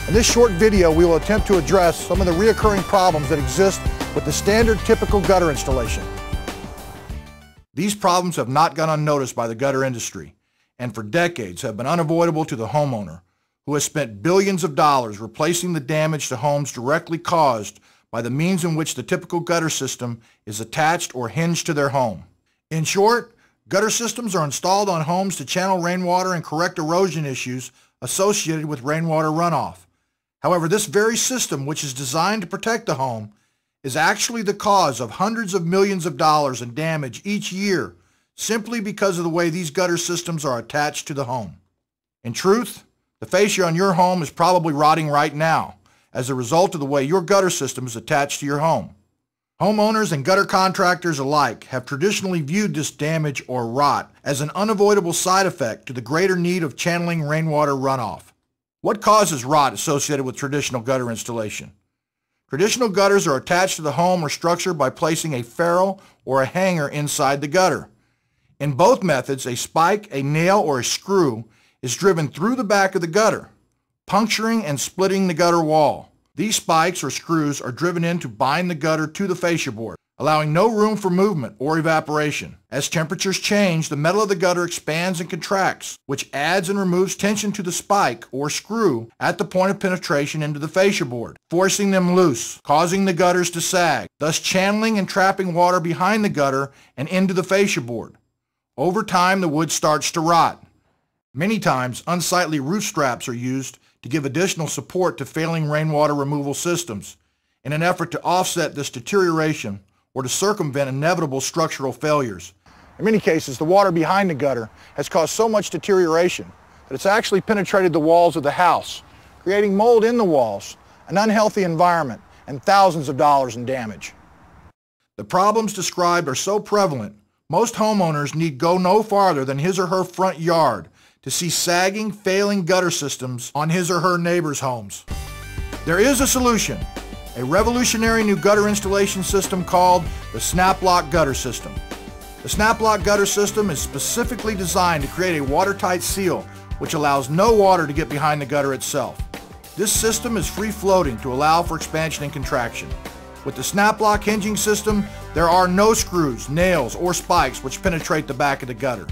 In this short video, we will attempt to address some of the recurring problems that exist with the standard typical gutter installation. These problems have not gone unnoticed by the gutter industry, and for decades have been unavoidable to the homeowner, who has spent billions of dollars replacing the damage to homes directly caused by the means in which the typical gutter system is attached or hinged to their home. In short, gutter systems are installed on homes to channel rainwater and correct erosion issues associated with rainwater runoff. However, this very system, which is designed to protect the home, is actually the cause of hundreds of millions of dollars in damage each year simply because of the way these gutter systems are attached to the home. In truth, the fascia on your home is probably rotting right now as a result of the way your gutter system is attached to your home. Homeowners and gutter contractors alike have traditionally viewed this damage or rot as an unavoidable side effect to the greater need of channeling rainwater runoff. What causes rot associated with traditional gutter installation? Traditional gutters are attached to the home or structure by placing a ferrule or a hanger inside the gutter. In both methods, a spike, a nail, or a screw is driven through the back of the gutter, puncturing and splitting the gutter wall. These spikes or screws are driven in to bind the gutter to the fascia board, allowing no room for movement or evaporation. As temperatures change, the metal of the gutter expands and contracts, which adds and removes tension to the spike or screw at the point of penetration into the fascia board, forcing them loose, causing the gutters to sag, thus channeling and trapping water behind the gutter and into the fascia board. Over time, the wood starts to rot. Many times, unsightly roof straps are used to give additional support to failing rainwater removal systems in an effort to offset this deterioration or to circumvent inevitable structural failures. In many cases, the water behind the gutter has caused so much deterioration that it's actually penetrated the walls of the house, creating mold in the walls, an unhealthy environment, and thousands of dollars in damage. The problems described are so prevalent, most homeowners need go no farther than his or her front yard to see sagging, failing gutter systems on his or her neighbors' homes. There is a solution, a revolutionary new gutter installation system called the SnapLock Gutter System. The SnapLock Gutter System is specifically designed to create a watertight seal which allows no water to get behind the gutter itself. This system is free-floating to allow for expansion and contraction. With the SnapLock hinging system, there are no screws, nails, or spikes which penetrate the back of the gutter.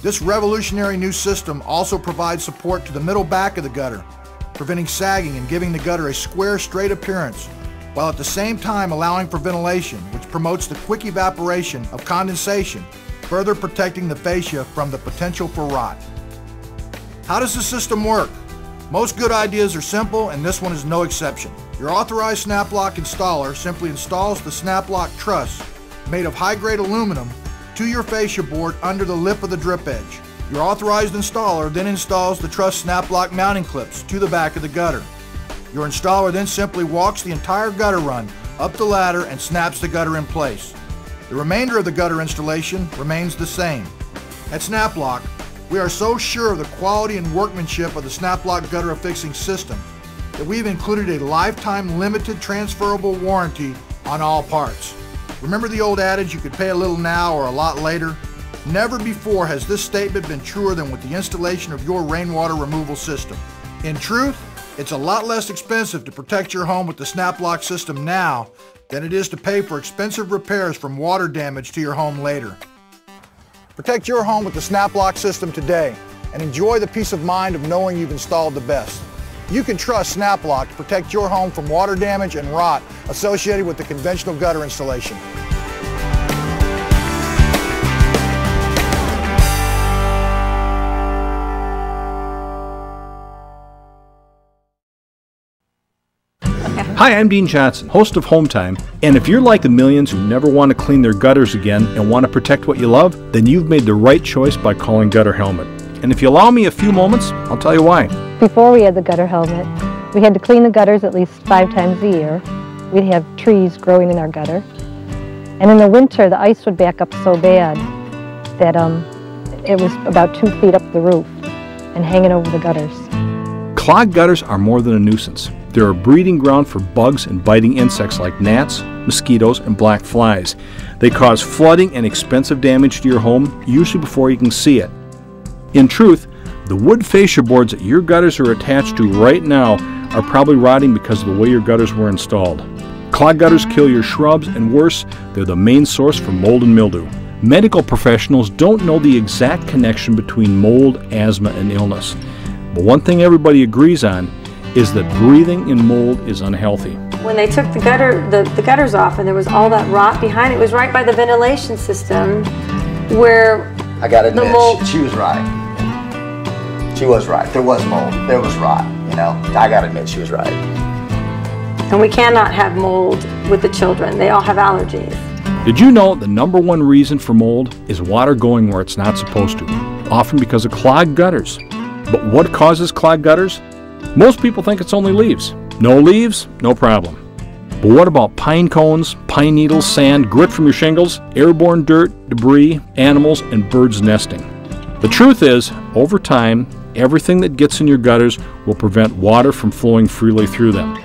This revolutionary new system also provides support to the middle back of the gutter, preventing sagging and giving the gutter a square, straight appearance, while at the same time allowing for ventilation, which promotes the quick evaporation of condensation, further protecting the fascia from the potential for rot. How does the system work? Most good ideas are simple, and this one is no exception. Your authorized SnapLock installer simply installs the SnapLock truss made of high-grade aluminum to your fascia board under the lip of the drip edge. Your authorized installer then installs the truss SnapLock mounting clips to the back of the gutter. Your installer then simply walks the entire gutter run up the ladder and snaps the gutter in place. The remainder of the gutter installation remains the same. At SnapLock, we are so sure of the quality and workmanship of the SnapLock gutter affixing system that we've included a lifetime limited transferable warranty on all parts. Remember the old adage, you could pay a little now or a lot later? Never before has this statement been truer than with the installation of your rainwater removal system. In truth, it's a lot less expensive to protect your home with the SnapLock system now than it is to pay for expensive repairs from water damage to your home later. Protect your home with the SnapLock system today and enjoy the peace of mind of knowing you've installed the best. You can trust SnapLock to protect your home from water damage and rot associated with the conventional gutter installation. Hi, I'm Dean Johnson, host of Home Time, and if you're like the millions who never want to clean their gutters again and want to protect what you love, then you've made the right choice by calling Gutter Helmet. And if you allow me a few moments, I'll tell you why. Before we had the Gutter Helmet, we had to clean the gutters at least 5 times a year. We'd have trees growing in our gutter. And in the winter, the ice would back up so bad that it was about 2 feet up the roof and hanging over the gutters. Clogged gutters are more than a nuisance. They're a breeding ground for bugs and biting insects like gnats, mosquitoes, and black flies. They cause flooding and expensive damage to your home, usually before you can see it. In truth, the wood fascia boards that your gutters are attached to right now are probably rotting because of the way your gutters were installed. Clogged gutters kill your shrubs, and worse, they're the main source for mold and mildew. Medical professionals don't know the exact connection between mold, asthma, and illness. But one thing everybody agrees on is that breathing in mold is unhealthy. When they took the gutters off and there was all that rot behind it, was right by the ventilation system where I gotta admit, the mold... she was right. She was right. There was mold. There was rot, you know. I gotta admit, she was right. And we cannot have mold with the children. They all have allergies. Did you know the #1 reason for mold is water going where it's not supposed to, often because of clogged gutters? But what causes clogged gutters? Most people think it's only leaves. No leaves, no problem. But what about pine cones, pine needles, sand, grit from your shingles, airborne dirt, debris, animals, and birds nesting? The truth is, over time, everything that gets in your gutters will prevent water from flowing freely through them.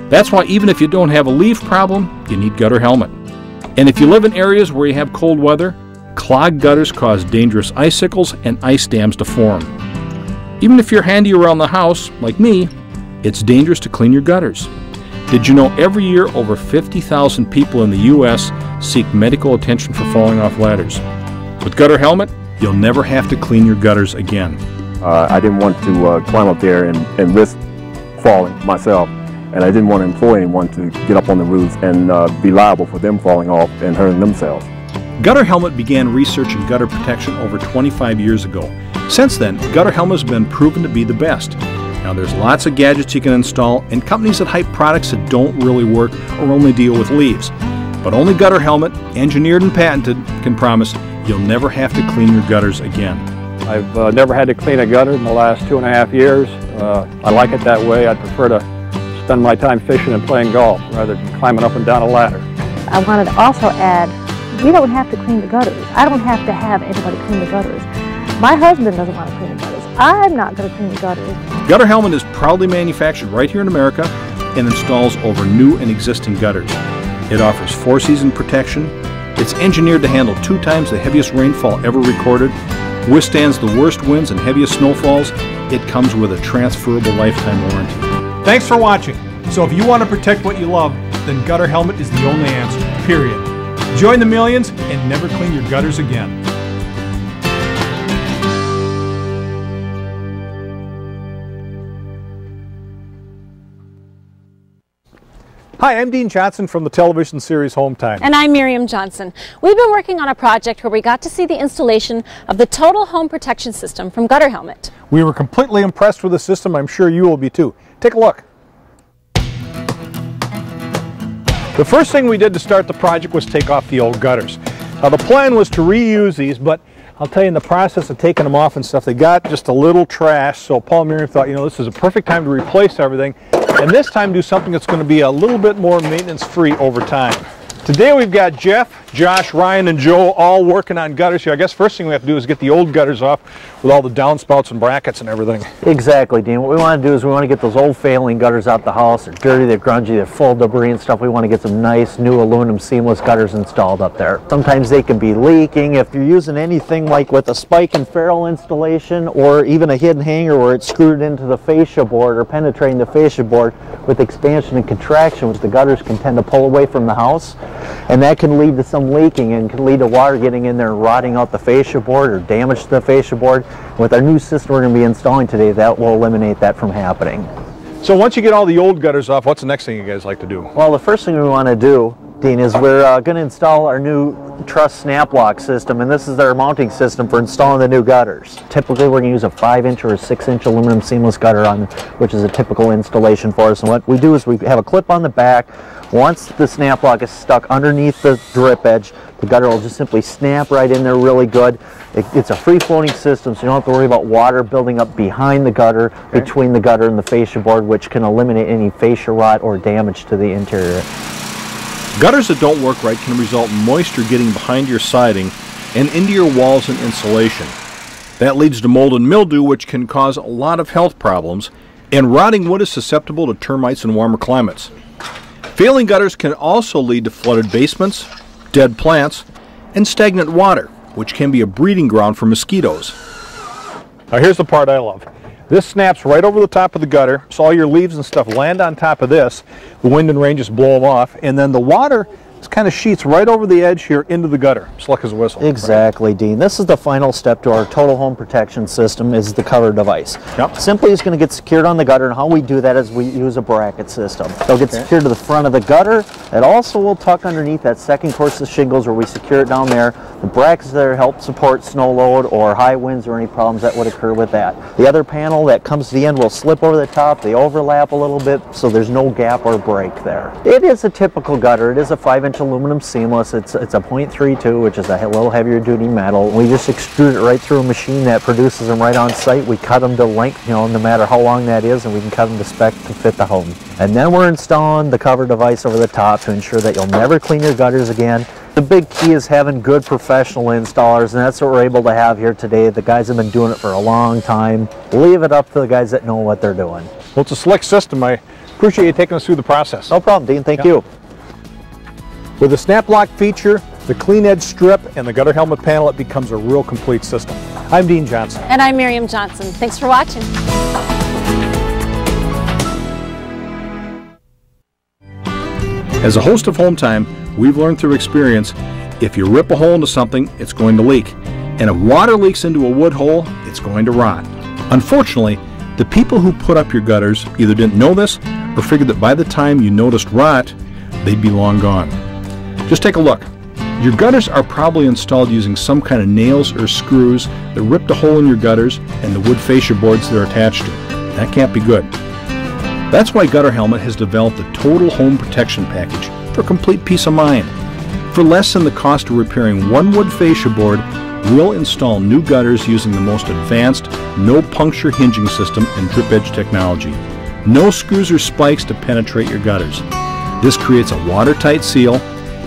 That's why even if you don't have a leaf problem, you need gutter helmet. And if you live in areas where you have cold weather, clogged gutters cause dangerous icicles and ice dams to form. Even if you're handy around the house, like me, it's dangerous to clean your gutters. Did you know every year over 50,000 people in the U.S. seek medical attention for falling off ladders? With Gutter Helmet, you'll never have to clean your gutters again. I didn't want to climb up there and risk falling myself, and I didn't want to employ anyone to get up on the roofs and be liable for them falling off and hurting themselves. Gutter Helmet began research in gutter protection over 25 years ago. Since then, Gutter Helmet has been proven to be the best. Now there's lots of gadgets you can install and companies that hype products that don't really work or only deal with leaves. But only Gutter Helmet, engineered and patented, can promise you'll never have to clean your gutters again. I've never had to clean a gutter in the last 2.5 years. I like it that way. I'd prefer to spend my time fishing and playing golf rather than climbing up and down a ladder. I wanted to also add, we don't have to clean the gutters. I don't have to have anybody clean the gutters. My husband doesn't want to clean the gutters. I'm not going to clean the gutters. Gutter Helmet is proudly manufactured right here in America and installs over new and existing gutters. It offers 4-season protection. It's engineered to handle 2 times the heaviest rainfall ever recorded, withstands the worst winds and heaviest snowfalls. It comes with a transferable lifetime warranty. Thanks for watching. So if you want to protect what you love, then Gutter Helmet is the only answer, period. Join the millions and never clean your gutters again. Hi, I'm Dean Johnson from the television series Home Time. And I'm Miriam Johnson. We've been working on a project where we got to see the installation of the Total Home Protection System from Gutter Helmet. We were completely impressed with the system. I'm sure you will be too. Take a look. The first thing we did to start the project was take off the old gutters. Now the plan was to reuse these, but I'll tell you, in the process of taking them off and stuff, they got just a little trash. So Paul and Miriam thought, you know, this is a perfect time to replace everything. And this time do something that's going to be a little bit more maintenance-free over time. Today we've got Jeff, Josh, Ryan, and Joe all working on gutters here. I guess first thing we have to do is get the old gutters off with all the downspouts and brackets and everything. Exactly, Dean. What we want to do is we want to get those old failing gutters out the house. They're dirty, they're grungy, they're full of debris and stuff. We want to get some nice new aluminum seamless gutters installed up there. Sometimes they can be leaking. If you're using anything like with a spike and ferrule installation or even a hidden hanger where it's screwed into the fascia board or penetrating the fascia board with expansion and contraction, which the gutters can tend to pull away from the house, and that can lead to some leaking and can lead to water getting in there and rotting out the fascia board or damage to the fascia board. With our new system we're going to be installing today, that will eliminate that from happening. So once you get all the old gutters off, what's the next thing you guys like to do? Well, the first thing we want to do, Dean, is we're going to install our new truss SnapLock system, and this is our mounting system for installing the new gutters. Typically we're going to use a 5-inch or a 6-inch aluminum seamless gutter on, which is a typical installation for us. And what we do is we have a clip on the back. Once the SnapLock is stuck underneath the drip edge, the gutter will just simply snap right in there really good. It's a free-floating system, so you don't have to worry about water building up behind the gutter, between the gutter and the fascia board, which can eliminate any fascia rot or damage to the interior. Gutters that don't work right can result in moisture getting behind your siding and into your walls and insulation. That leads to mold and mildew, which can cause a lot of health problems, and rotting wood is susceptible to termites in warmer climates. Failing gutters can also lead to flooded basements, dead plants, and stagnant water, which can be a breeding ground for mosquitoes. Now here's the part I love. This snaps right over the top of the gutter, so all your leaves and stuff land on top of this. The wind and rain just blow them off, and then the water kind of sheets right over the edge here into the gutter, slick as a whistle. Exactly, right? Dean. This is the final step to our total home protection system, is the cover device. Yep. Simply it's going to get secured on the gutter, and how we do that is we use a bracket system. It'll get secured to the front of the gutter. It also will tuck underneath that second course of shingles where we secure it down there. The brackets there help support snow load or high winds or any problems that would occur with that. The other panel that comes to the end will slip over the top. They overlap a little bit, so there's no gap or break there. It is a typical gutter. It is a 5-inch aluminum seamless. It's a 0.32, which is a little heavier duty metal. We just extrude it right through a machine that produces them right on site. We cut them to length, no matter how long that is, and we can cut them to spec to fit the home. And then we're installing the cover device over the top to ensure that you'll never clean your gutters again. The big key is having good professional installers, and that's what we're able to have here today. The guys have been doing it for a long time. Leave it up to the guys that know what they're doing. Well, it's a slick system. I appreciate you taking us through the process. No problem, Dean. Thank you. With the SnapLock feature, the clean edge strip, and the gutter helmet panel, it becomes a real complete system. I'm Dean Johnson. And I'm Miriam Johnson. Thanks for watching. As a host of Home Time, we've learned through experience, if you rip a hole into something, it's going to leak. And if water leaks into a wood hole, it's going to rot. Unfortunately, the people who put up your gutters either didn't know this or figured that by the time you noticed rot, they'd be long gone. Just take a look. Your gutters are probably installed using some kind of nails or screws that ripped a hole in your gutters and the wood fascia boards they're attached to. That can't be good. That's why Gutter Helmet has developed the Total Home Protection Package for complete peace of mind. For less than the cost of repairing one wood fascia board, we'll install new gutters using the most advanced no-puncture hinging system and drip edge technology. No screws or spikes to penetrate your gutters. This creates a watertight seal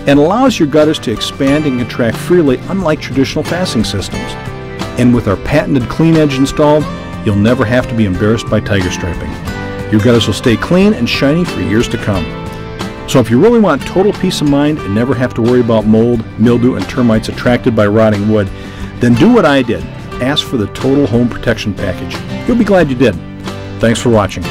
and allows your gutters to expand and contract freely, unlike traditional fastening systems. And with our patented clean edge installed, you'll never have to be embarrassed by tiger striping. Your gutters will stay clean and shiny for years to come. So if you really want total peace of mind and never have to worry about mold, mildew, and termites attracted by rotting wood, then do what I did. Ask for the Total Home Protection Package. You'll be glad you did. Thanks for watching.